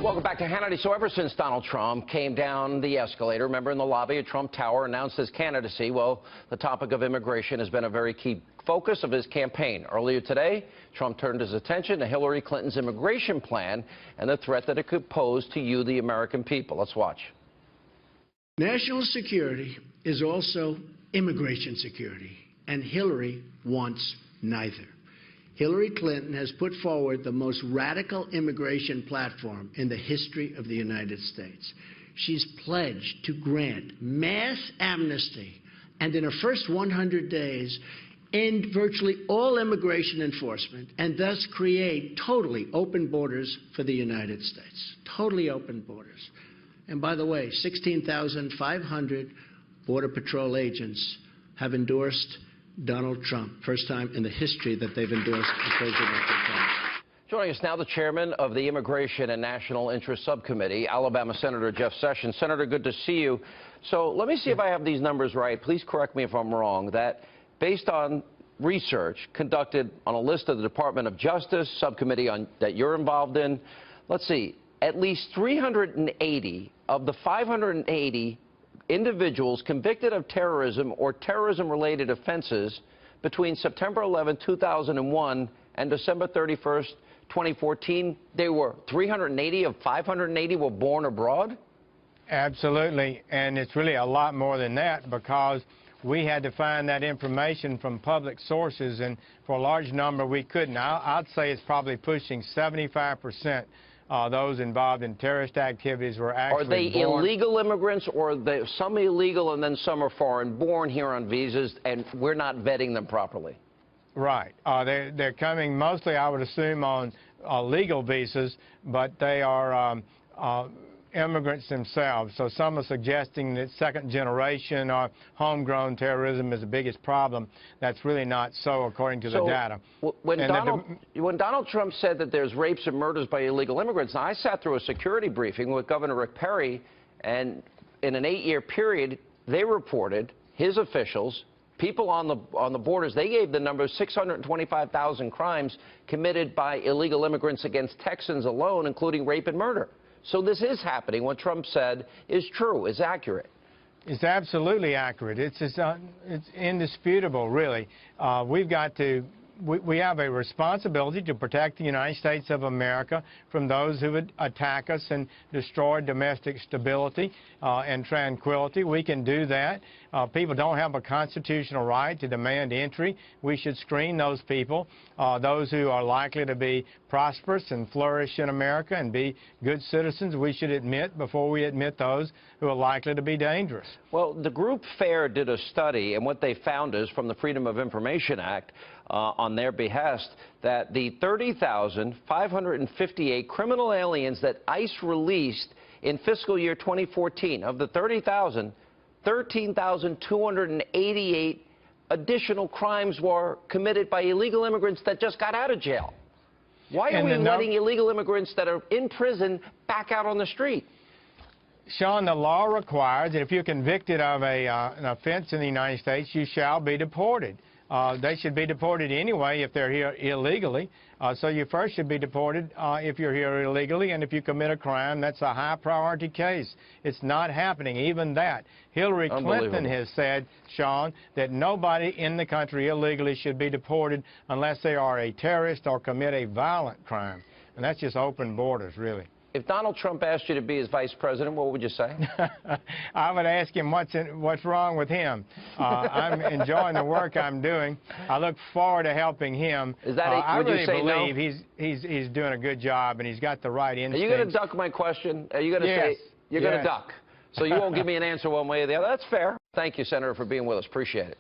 Welcome back to Hannity. So ever since Donald Trump came down the escalator, remember in the lobby at Trump Tower, announced his candidacy, well, the topic of immigration has been a very key focus of his campaign. Earlier today, Trump turned his attention to Hillary Clinton's immigration plan and the threat that it could pose to you, the American people. Let's watch. National security is also immigration security, and Hillary wants neither. Hillary Clinton has put forward the most radical immigration platform in the history of the United States. She's pledged to grant mass amnesty and in her first 100 days end virtually all immigration enforcement and thus create totally open borders for the United States. Totally open borders. And by the way, 16,500 Border Patrol agents have endorsed Donald Trump. First time in the history that they've endorsed a presidential candidate. Joining us now, the chairman of the Immigration and National Interest Subcommittee, Alabama Senator Jeff Sessions. Senator, good to see you. So let me see if I have these numbers right. Please correct me if I'm wrong. That based on research conducted on a list of the Department of Justice subcommittee that you're involved in, let's see, at least 380 of the 580 individuals convicted of terrorism or terrorism-related offenses between September 11, 2001 and December 31st, 2014, they were 380 of 580 were born abroad? Absolutely, and it's really a lot more than that because we had to find that information from public sources, and for a large number we couldn't. I'd say it's probably pushing 75%. Those involved in terrorist activities were actually Are they born. illegal immigrants, or are they some illegal and then some are foreign, born here on visas, and we're not vetting them properly? Right. They're coming mostly, I would assume, on legal visas, but they are immigrants themselves. So some are suggesting that second generation or homegrown terrorism is the biggest problem. That's really not so, according to the data. When Donald Trump said that there's rapes and murders by illegal immigrants, now I sat through a security briefing with Governor Rick Perry, and in an 8-year period, they reported, his officials, people on the borders, they gave the number 625,000 crimes committed by illegal immigrants against Texans alone, including rape and murder. So this is happening. What Trump said is true, is accurate. It's absolutely accurate. It's indisputable, really. We have a responsibility to protect the United States of America from those who would attack us and destroy domestic stability and tranquility. We can do that. People don't have a constitutional right to demand entry. We should screen those people, those who are likely to be prosperous and flourish in America and be good citizens. We should admit before we admit those who are likely to be dangerous. Well, the group FAIR did a study, and what they found is, from the Freedom of Information Act, on their behest, that the 30,558 criminal aliens that ICE released in fiscal year 2014, of the 30,000, 13,288 additional crimes were committed by illegal immigrants that just got out of jail. Why are we letting illegal immigrants that are in prison back out on the street? Sean, the law requires that if you're convicted of an offense in the United States, you shall be deported. They should be deported anyway if they're here illegally. So you first should be deported if you're here illegally, and if you commit a crime, that's a high priority case. It's not happening, even that. Hillary Clinton has said, Sean, that nobody in the country illegally should be deported unless they are a terrorist or commit a violent crime. And that's just open borders, really. If Donald Trump asked you to be his vice president, what would you say? I would ask him what's wrong with him. I'm enjoying the work I'm doing. I look forward to helping him. Is that I would really you say believe no? he's doing a good job, and he's got the right instincts. Are you going to duck my question? Are you going to say you're going to duck? So you won't give me an answer one way or the other? That's fair. Thank you, Senator, for being with us. Appreciate it.